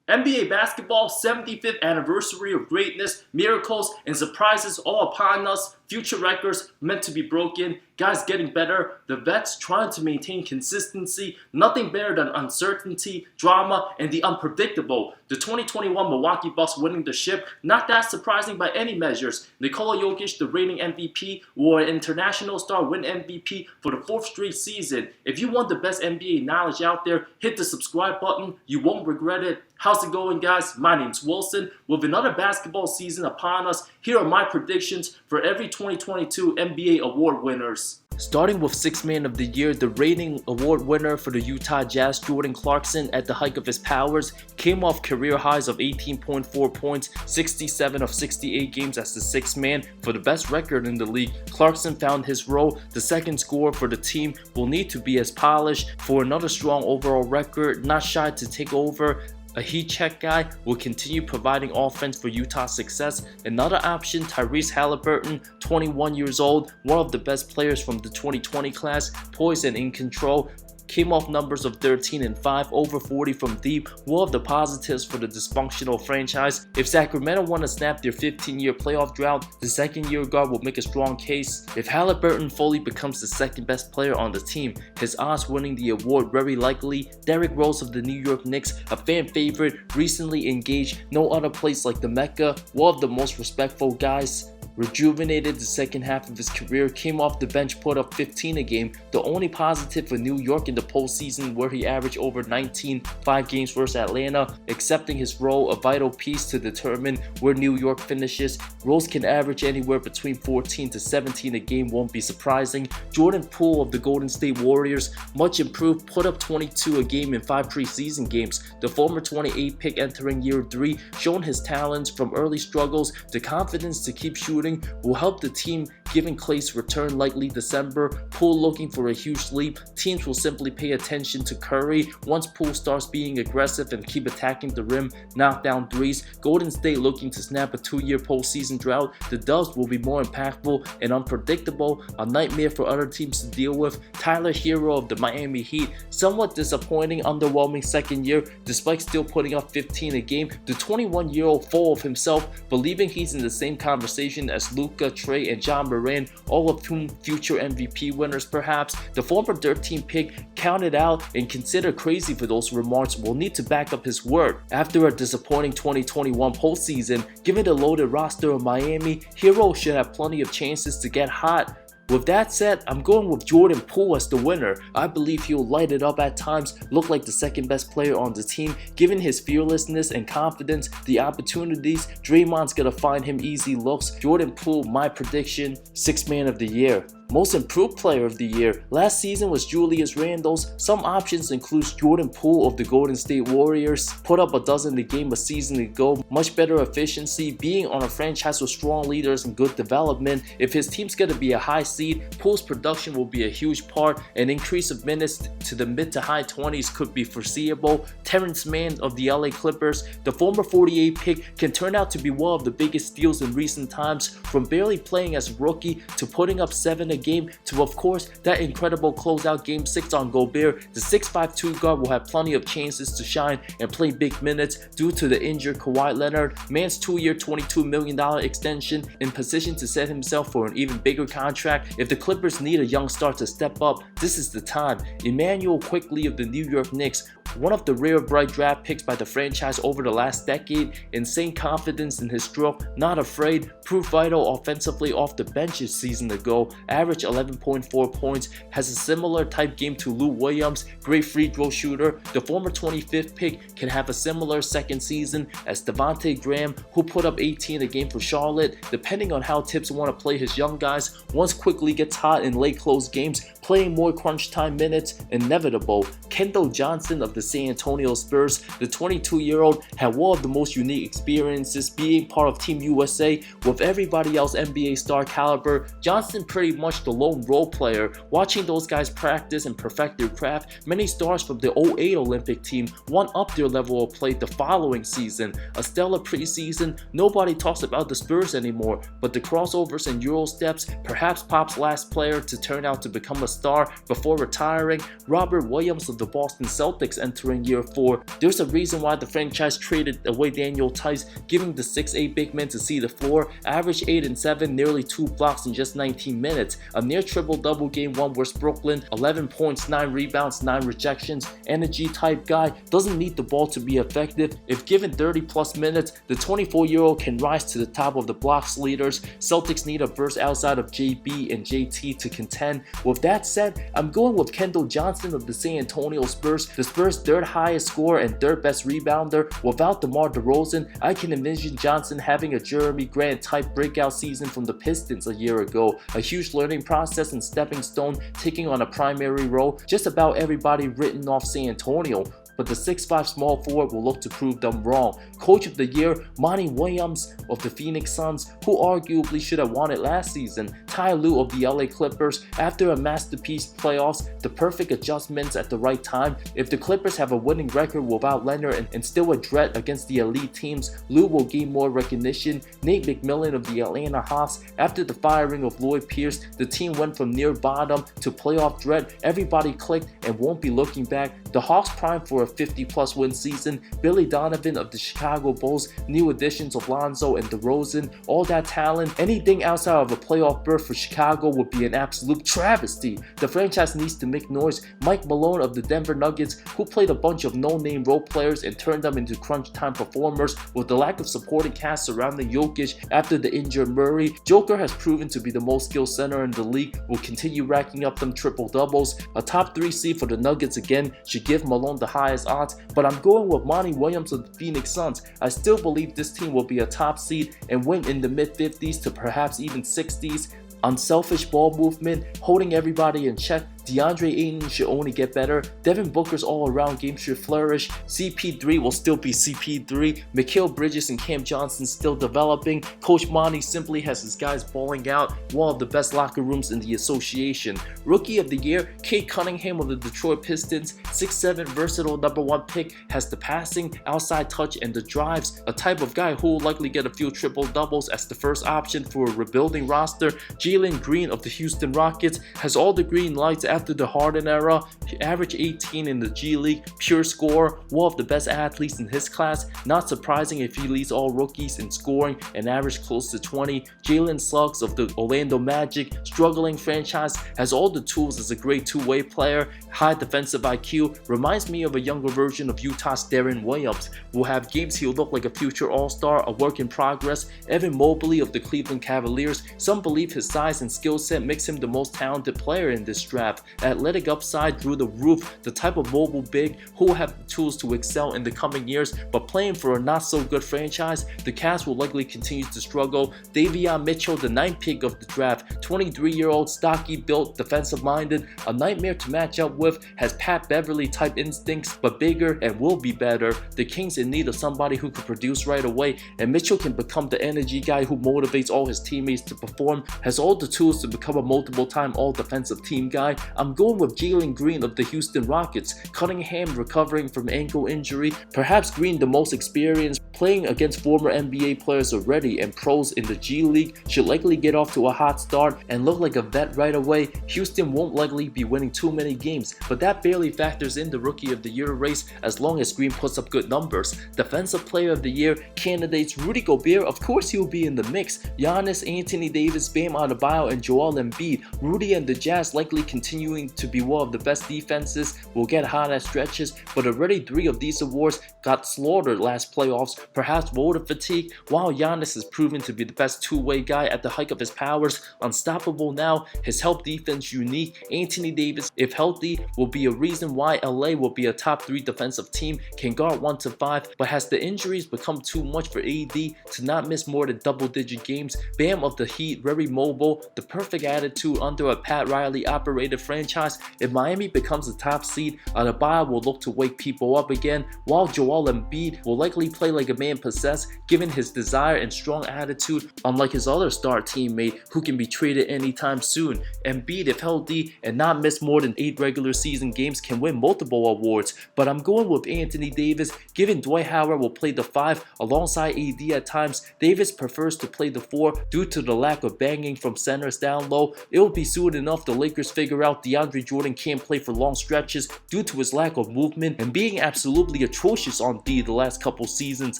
NBA basketball 75th anniversary of greatness, miracles, and surprises all upon us. Future records meant to be broken, guys getting better, the vets trying to maintain consistency, nothing better than uncertainty, drama, and the unpredictable. The 2021 Milwaukee Bucks winning the ship, not that surprising by any measures. Nikola Jokic, the reigning MVP, or an international star win MVP for the 4th straight season. If you want the best NBA knowledge out there, hit the subscribe button, you won't regret it. How's it going, guys? My name's Wilson. With another basketball season upon us, here are my predictions for every 2022 NBA award winners. Starting with 6th Man of the Year, the reigning award winner for the Utah Jazz, Jordan Clarkson, at the height of his powers, came off career highs of 18.4 points, 67 of 68 games as the 6th man for the best record in the league. Clarkson found his role. The second scorer for the team will need to be as polished for another strong overall record, not shy to take over. A heat check guy will continue providing offense for Utah's success. Another option, Tyrese Halliburton, 21 years old, one of the best players from the 2020 class, poised and in control. Came off numbers of 13 and 5, over 40 from deep, one of the positives for the dysfunctional franchise. If Sacramento want to snap their 15-year playoff drought, the second-year guard will make a strong case. If Halliburton fully becomes the second best player on the team, his odds winning the award very likely. Derrick Rose of the New York Knicks, a fan favorite, recently engaged, no other place like the Mecca, one of the most respectful guys. Rejuvenated the second half of his career, came off the bench, put up 15 a game. The only positive for New York in the postseason, where he averaged over 19, 5 games versus Atlanta, accepting his role a vital piece to determine where New York finishes. Rose can average anywhere between 14 to 17 a game, won't be surprising. Jordan Poole of the Golden State Warriors, much improved, put up 22 a game in 5 preseason games. The former 28 pick entering year 3, shown his talents from early struggles to confidence to keep shooting, will help the team, given Clay's return likely December. Poole looking for a huge leap. Teams will simply pay attention to Curry once Poole starts being aggressive and keep attacking the rim, knock down threes. Golden State looking to snap a 2-year postseason drought. The Dubs will be more impactful and unpredictable, a nightmare for other teams to deal with. Tyler Hero of the Miami Heat, somewhat disappointing, underwhelming second year despite still putting up 15 a game. The 21-year-old full of himself, believing he's in the same conversation as Luka, Trey, and John Moran, all of whom future MVP winners perhaps. The former 13 pick, counted out and considered crazy for those remarks, will need to back up his word. After a disappointing 2021 postseason, given the loaded roster of Miami, Hero should have plenty of chances to get hot. With that said, I'm going with Jordan Poole as the winner. I believe he'll light it up at times, look like the second best player on the team. Given his fearlessness and confidence, the opportunities, Draymond's gonna find him easy looks. Jordan Poole, my prediction, 6th Man of the Year. Most Improved Player of the Year. Last season was Julius Randle's. Some options includes Jordan Poole of the Golden State Warriors. Put up a dozen a game a season ago. Much better efficiency, being on a franchise with strong leaders and good development. If his team's going to be a high seed, Poole's production will be a huge part. An increase of minutes to the mid to high 20s could be foreseeable. Terrence Mann of the LA Clippers, the former 48 pick, can turn out to be one of the biggest steals in recent times. From barely playing as a rookie to putting up 7 a game to, of course, that incredible closeout game 6 on Gobert, the 6'5" guard will have plenty of chances to shine and play big minutes due to the injured Kawhi Leonard. Man's 2-year $22 million extension, in position to set himself for an even bigger contract. If the Clippers need a young star to step up, this is the time. Immanuel Quickley of the New York Knicks, one of the rare bright draft picks by the franchise over the last decade. Insane confidence in his stroke, not afraid, proved vital offensively off the bench a season ago. Average 11.4 points, has a similar type game to Lou Williams, great free throw shooter. The former 25th pick can have a similar second season as Devontae Graham, who put up 18 a game for Charlotte. Depending on how Tibbs want to play his young guys, once Quickly gets hot in late close games, playing more crunch time minutes inevitable. Kendall Johnson of the San Antonio Spurs, the 22-year-old, had one of the most unique experiences being part of Team USA. With everybody else NBA star caliber, Johnson pretty much the lone role player. Watching those guys practice and perfect their craft, many stars from the 08 Olympic team won up their level of play the following season. A stellar preseason. Nobody talks about the Spurs anymore, but the crossovers and Euro steps, perhaps Pop's last player to turn out to become a star before retiring. Robert Williams of the Boston Celtics entering year 4. There's a reason why the franchise traded away Daniel Tice, giving the 6'8" big man to see the floor. Average 8 and 7, nearly 2 blocks in just 19 minutes. A near triple-double game 1 versus Brooklyn, 11 points, 9 rebounds, 9 rejections. Energy type guy, doesn't need the ball to be effective. If given 30 plus minutes, the 24-year-old can rise to the top of the blocks leaders. Celtics need a burst outside of JB and JT to contend. With that said, I'm going with Kendall Johnson of the San Antonio Spurs. The Spurs' 3rd highest scorer and 3rd best rebounder. Without DeMar DeRozan, I can envision Johnson having a Jeremy Grant type breakout season from the Pistons a year ago. A huge learning process and stepping stone, taking on a primary role. Just about everybody written off San Antonio, but the 6'5" small forward will look to prove them wrong. Coach of the year, Monty Williams of the Phoenix Suns, who arguably should have won it last season. Ty Lue of the LA Clippers, after a masterpiece playoffs, the perfect adjustments at the right time. If the Clippers have a winning record without Leonard and still a threat against the elite teams, Lue will gain more recognition. Nate McMillan of the Atlanta Hawks, after the firing of Lloyd Pierce, the team went from near bottom to playoff threat. Everybody clicked and won't be looking back. The Hawks primed for a 50-plus win season. Billy Donovan of the Chicago Bulls, new additions of Lonzo and DeRozan, all that talent. Anything outside of a playoff berth for Chicago would be an absolute travesty. The franchise needs to make noise. Mike Malone of the Denver Nuggets, who played a bunch of no-name role players and turned them into crunch-time performers. With the lack of supporting cast surrounding Jokic after the injured Murray, Joker has proven to be the most skilled center in the league, will continue racking up them triple-doubles. A top 3 seed for the Nuggets again should give Malone the highest odds, but I'm going with Monty Williams of the Phoenix Suns. I still believe this team will be a top seed and win in the mid-50s to perhaps even 60s. Unselfish ball movement, holding everybody in check. DeAndre Ayton should only get better. Devin Booker's all-around game should flourish. CP3 will still be CP3. Mikal Bridges and Cam Johnson still developing. Coach Monty simply has his guys balling out. One of the best locker rooms in the association. Rookie of the year, Cade Cunningham of the Detroit Pistons. 6'7", versatile #1 pick, has the passing, outside touch, and the drives. A type of guy who will likely get a few triple-doubles as the first option for a rebuilding roster. Jalen Green of the Houston Rockets has all the green lights after the Harden era. Average 18 in the G League, pure scorer, one of the best athletes in his class. Not surprising if he leads all rookies in scoring and average close to 20. Jalen Suggs of the Orlando Magic, struggling franchise, has all the tools as a great two-way player. High defensive IQ, reminds me of a younger version of Utah's Deron Williams. Will have games he'll look like a future all-star, a work in progress. Evan Mobley of the Cleveland Cavaliers, some believe his size and skill set makes him the most talented player in this draft. Athletic upside through the roof, the type of mobile big who will have the tools to excel in the coming years, but playing for a not so good franchise, the Cavs will likely continue to struggle. Davion Mitchell, the 9th pick of the draft, 23-year-old, stocky built, defensive minded, a nightmare to match up with, has Pat Beverly type instincts, but bigger and will be better. The Kings in need of somebody who can produce right away, and Mitchell can become the energy guy who motivates all his teammates to perform, has all the tools to become a multiple-time all-defensive team guy. I'm going with Jalen Green of the Houston Rockets. Cunningham recovering from ankle injury, perhaps Green the most experienced, playing against former NBA players already and pros in the G League, should likely get off to a hot start and look like a vet right away. Houston won't likely be winning too many games, but that barely factors in the Rookie of the Year race as long as Green puts up good numbers. Defensive Player of the Year candidates, Rudy Gobert, of course he'll be in the mix. Giannis, Anthony Davis, Bam Adebayo, and Joel Embiid. Rudy and the Jazz likely continuing to be one of the best defenses, will get hot at stretches, but already 3 of these awards got slaughtered last playoffs, perhaps voter fatigue, while Giannis has proven to be the best two-way guy at the height of his powers, unstoppable now, his help defense unique. Anthony Davis, if healthy, will be a reason why LA will be a top 3 defensive team, can guard 1 to 5, but has the injuries become too much for AD to not miss more than double-digit games? Bam of the Heat, very mobile, the perfect attitude under a Pat Riley operated franchise. If Miami becomes the top seed, Adebayo will look to wake people up again, while Joel Embiid will likely play like a man possessed, given his desire and strong attitude, unlike his other star teammate who can be traded anytime soon. Embiid, if healthy and not miss more than 8 regular season games, can win multiple awards, but I'm going with Anthony Davis, given Dwight Howard will play the 5 alongside AD at times. Davis prefers to play the 4 due to the lack of banging from centers down low. It will be soon enough the Lakers figure out out DeAndre Jordan can't play for long stretches due to his lack of movement and being absolutely atrocious on D the last couple seasons.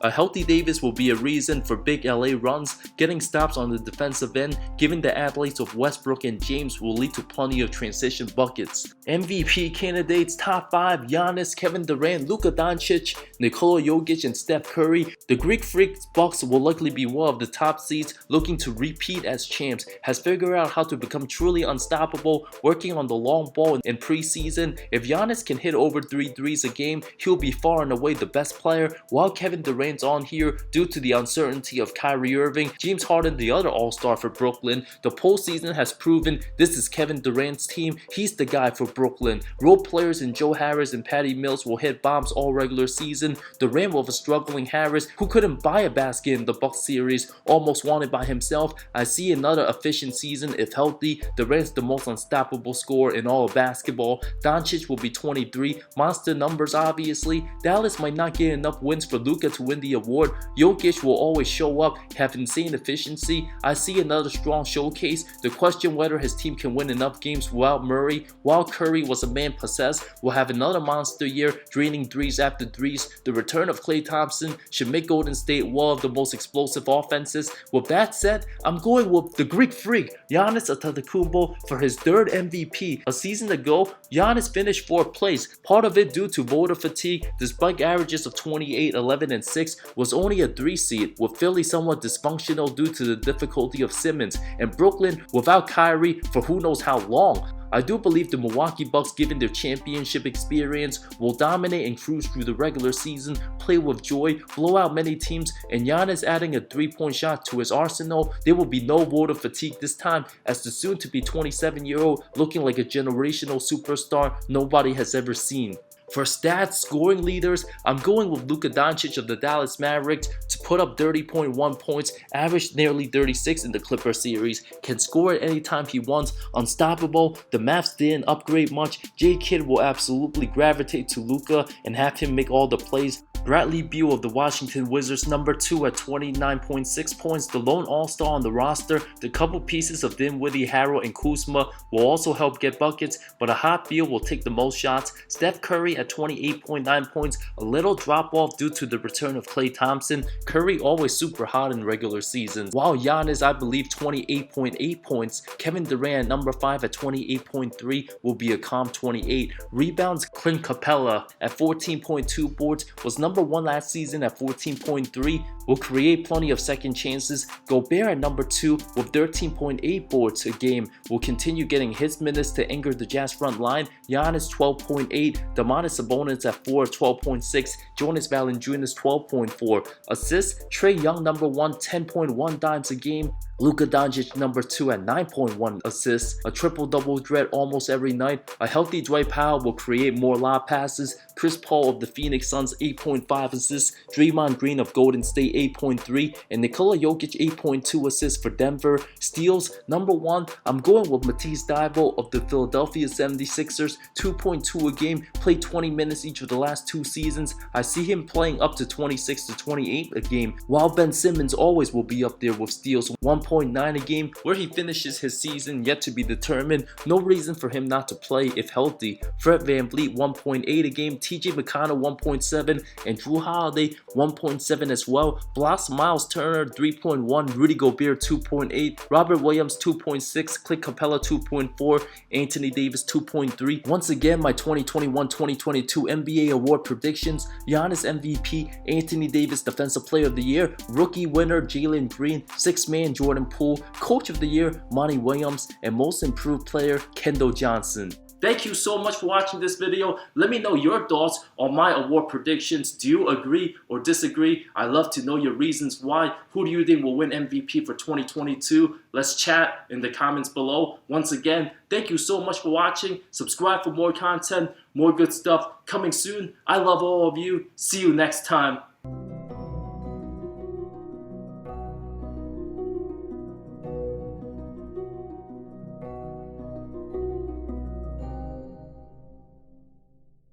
A healthy Davis will be a reason for big LA runs, getting stops on the defensive end, given the athletes of Westbrook and James will lead to plenty of transition buckets. MVP candidates top 5: Giannis, Kevin Durant, Luka Doncic, Nikola Jokic, and Steph Curry. The Greek Freaks Bucks will likely be one of the top seeds looking to repeat as champs, has figured out how to become truly unstoppable, working on the long ball in preseason. If Giannis can hit over 3 threes a game, he'll be far and away the best player, while Kevin Durant's on here due to the uncertainty of Kyrie Irving. James Harden, the other all-star for Brooklyn. The postseason has proven this is Kevin Durant's team. He's the guy for Brooklyn. Role players in Joe Harris and Patty Mills will hit bombs all regular season. Durant with a struggling Harris who couldn't buy a basket in the Bucks series, almost won it by himself. I see another efficient season if healthy. Durant's the most unstoppable scorer in all of basketball. Doncic will be 23, monster numbers obviously. Dallas might not get enough wins for Luka to win the award. Jokic will always show up, have insane efficiency. I see another strong showcase. The question whether his team can win enough games without Murray, while Curry was a man possessed, will have another monster year, draining threes after threes. The return of Klay Thompson should make Golden State one of the most explosive offenses. With that said, I'm going with the Greek Freak, Giannis Antetokounmpo, for his 3rd MVP. A season ago, Giannis finished 4th place, part of it due to voter fatigue. Despite averages of 28, 11, and 6, was only a 3 seed, with Philly somewhat dysfunctional due to the difficulty of Simmons, and Brooklyn without Kyrie for who knows how long. I do believe the Milwaukee Bucks, given their championship experience, will dominate and cruise through the regular season, play with joy, blow out many teams, and Giannis adding a 3-point shot to his arsenal. There will be no voter fatigue this time, as the soon-to-be 27-year-old looking like a generational superstar nobody has ever seen. For stats, scoring leaders, I'm going with Luka Doncic of the Dallas Mavericks to put up 30.1 points, averaged nearly 36 in the Clipper series, can score at any time he wants, unstoppable. The Mavs didn't upgrade much. J-Kidd will absolutely gravitate to Luka and have him make all the plays. Bradley Beal of the Washington Wizards, number 2 at 29.6 points, the lone all-star on the roster. The couple pieces of Dinwiddie, Harrell, and Kuzma will also help get buckets, but a hot Beal will take the most shots. Steph Curry at 28.9 points, a little drop-off due to the return of Klay Thompson. Curry always super hot in regular seasons, while Giannis, I believe, 28.8 points. Kevin Durant, number 5 at 28.3, will be a calm 28. Rebounds, Clint Capella at 14.2 boards, was number 1 last season at 14.3, will create plenty of second chances. Gobert at number 2 with 13.8 boards a game will continue getting his minutes to anger the Jazz front line. Giannis 12.8, Domantas Sabonis at 4, 12.6, Jonas Valanciunas 12.4. Assists, Trae Young number 1, 10.1 dimes a game. Luka Doncic number 2 at 9.1 assists, a triple-double threat almost every night. A healthy Dwight Powell will create more lob passes. Chris Paul of the Phoenix Suns 8.5 assists, Draymond Green of Golden State 8.3, and Nikola Jokic 8.2 assists for Denver. Steals, number 1, I'm going with Matisse Thybulle of the Philadelphia 76ers, 2.2 a game, played 20 minutes each of the last 2 seasons. I see him playing up to 26 to 28 a game, while Ben Simmons always will be up there with steals, 1.9 a game. Where he finishes his season yet to be determined. No reason for him not to play if healthy. Fred VanVleet 1.8 a game, TJ McConnell 1.7, and Drew Holiday 1.7 as well. Blocks, Miles Turner 3.1, Rudy Gobert 2.8, Robert Williams 2.6, Clint Capella 2.4, Anthony Davis 2.3. Once again, my 2021-2022 NBA award predictions: Giannis MVP, Anthony Davis Defensive Player of the Year, Rookie winner Jalen Green, 6-man Jordan Poole, Coach of the Year Monty Williams, and Most Improved Player Kendall Johnson. Thank you so much for watching this video. Let me know your thoughts on my award predictions. Do you agree or disagree? I'd love to know your reasons why. Who do you think will win MVP for 2022? Let's chat in the comments below. Once again, thank you so much for watching. Subscribe for more content, more good stuff coming soon. I love all of you. See you next time.